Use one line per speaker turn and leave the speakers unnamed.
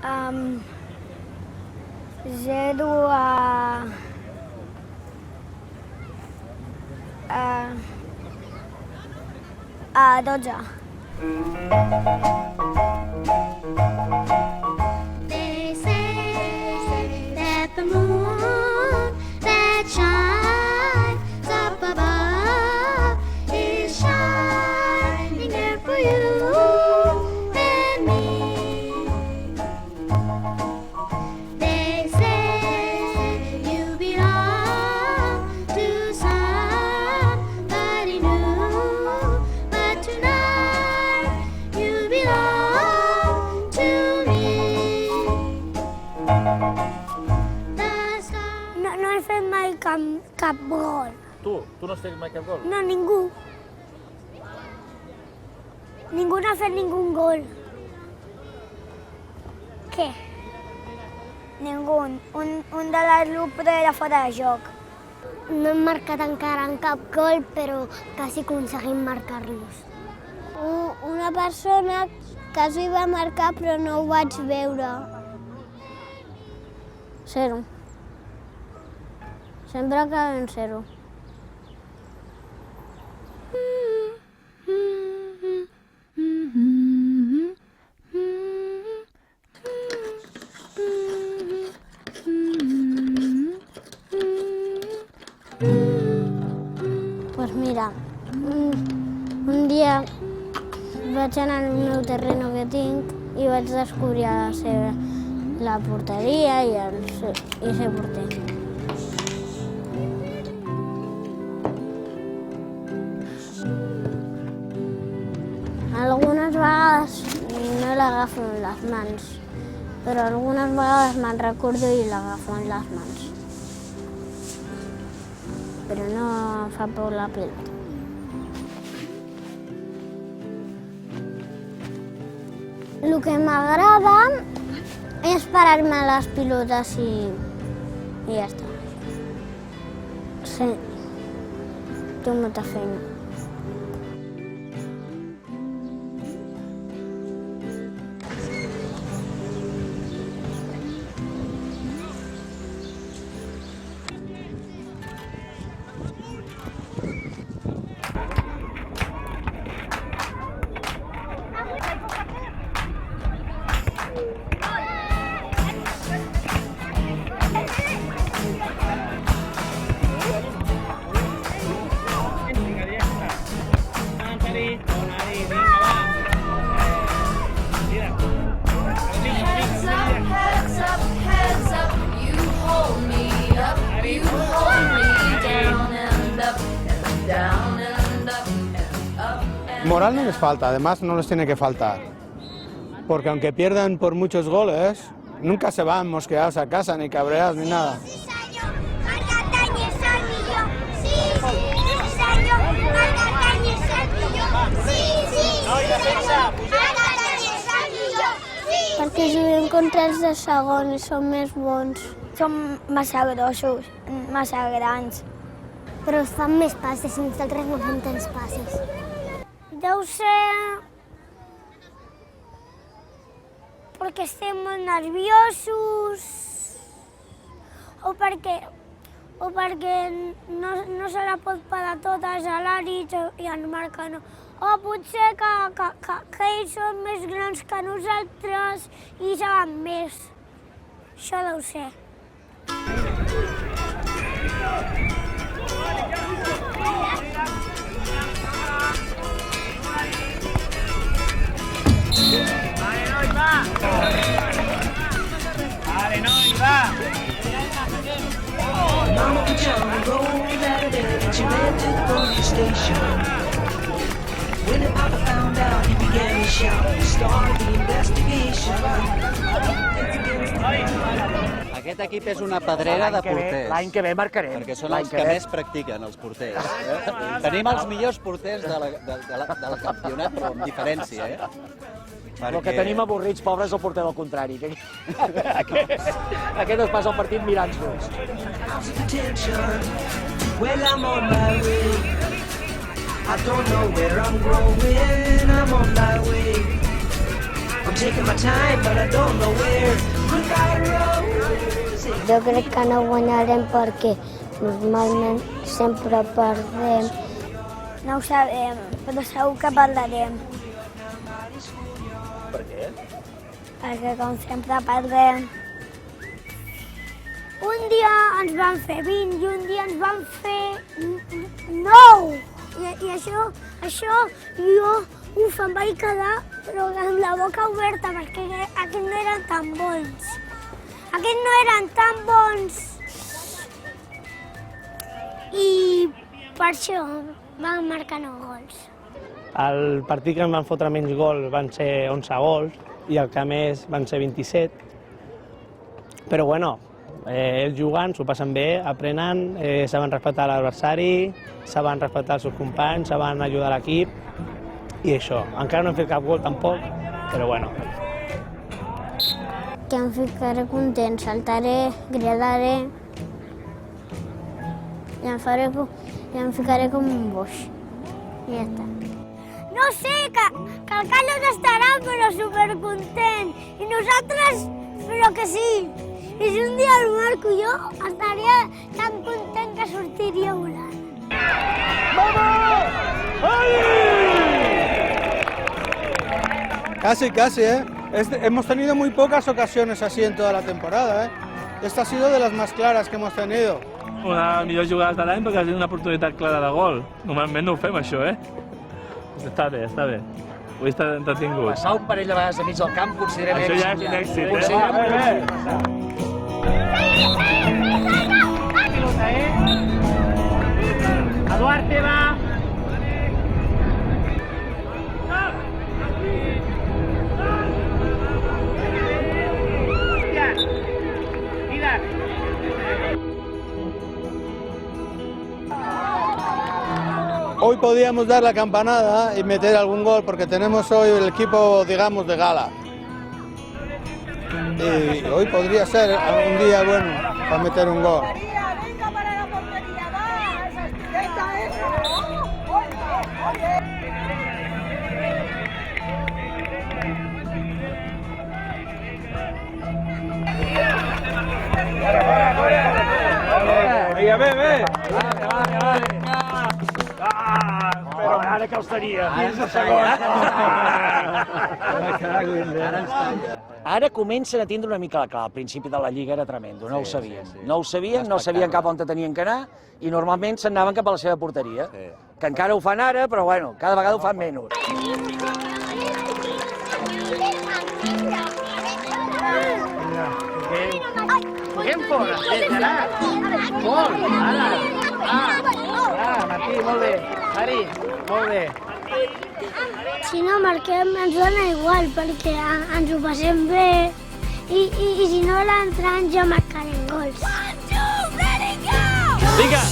0 a 12.
They say that the moon that shines up above is shining there for you and me. They say you belong to somebody new, but tonight you belong to me. The stars.
No he fet mai cap gol.
Tu no has fet mai cap gol?
No, ningú. Ningú no ha fet ningú gol. Què? Ningú. Un de l'Arlup era fora de joc. No hem marcat encara en cap gol, però quasi aconseguim marcar-los. Una persona quasi va marcar, però no ho vaig veure. 0. Sempre acaba en 0. Pues mira, un dia vaig anar al meu terreno que tinc i vaig descobrir la porteria i ser porter. Algunes vegades no l'agafo en les mans, però algunes vegades me'n recordo i l'agafo en les mans. Però no fa por la pilota. El que m'agrada és parar-me les pilotes i ja està. Sí, tinc molta feina.
Moral no les falta, además no les tiene que faltar, porque aunque pierdan por muchos goles, nunca se van mosqueados a casa, ni cabreados, ni nada.
Sí, senyor, Marc-Antany és el millor. Sí, senyor, Marc-Antany és el millor. Sí, senyor, Marc-Antany és el millor. Sí.
Perquè juguem contra els de segon i són més bons. Som massa grossos, massa grans. Però es fan més passes i nosaltres no fem tants passes. Deu ser perquè estem molt nerviosos o perquè no se la pot parar totes a l'Àrit i en Marca no. O potser que ells són més grans que nosaltres i saben més. Això deu ser.
Mama put you on the road out of bed and she ran to the police station. When the papa found out, he began to shout. He started the investigation.
Aquest equip és una pedrera de porters.
L'any que ve marcarem.
Perquè són els que més practiquen, els porters. Tenim els millors porters del campionat, però amb diferència,
El que tenim avorrits, pobres, és el porter del contrari. Aquest es passa el partit mirant-nos.
Well, I'm on my way. I don't know where I'm going. I'm on my way. I'm taking my time, but I don't know where. Goodbye, Rose.
Jo crec que no guanyarem perquè normalment sempre perdem. No ho sabem, però segur que parlarem.
Per què?
Perquè com sempre perdem. Un dia ens van fer 20 i un dia ens van fer 9. I això jo em vaig quedar però amb la boca oberta perquè aquests no eren tan bons. Aquests no eren tan bons. I per això van marcar 9 gols.
El partit que em van fotre menys gols van ser 11 gols i el que més van ser 27. Però bueno, ells juguen, s'ho passen bé, aprenen, saben respectar l'adversari, saben respectar els seus companys, saben ajudar l'equip i això. Encara no hem fet cap gol tampoc, però bueno.
Que em ficaré content, saltaré, cridaré i em ficaré com un boix. I ja està. No sé, que el Carlos estarà però supercontent i nosaltres però que sí. I si un dia el marco jo, estaria tan content que sortiria volant.
Casi, ¿eh? Hemos tenido muy pocas ocasiones así en toda la temporada, ¿eh? Esta ha sido de las más claras que hemos tenido.
Una de les millors jugades de l'any perquè ha sigut una oportunitat clara de gol. Normalment no ho fem, això, eh? Està bé, està bé. Avui està entretingut.
Passar un parell de vegades a mig del camp considerem
Això ja és un èxit, eh?
Considerem
Duarte va!
Hoy podíamos dar la campanada y meter algún gol porque tenemos hoy el equipo, digamos, de gala. Y hoy podría ser un día bueno para meter un gol.
Vinga, bé!
Però ara que els tenia, 15 segons.
Ara comencen a tindre una mica la clara. Al principi de la Lliga era tremendo, no ho sabien. No ho sabien, no sabien cap on tenien que anar i normalment se'n anaven cap a la seva porteria. Que encara ho fan ara, però bueno, cada vegada ho fan menys.
Anem fora, molt, ara. Martí, molt bé. Mari, molt bé.
Si no marquem ens dona igual perquè ens ho passem bé i si no l'entrant ja marcarem gols.
1, 2, ready, go!
Vinga!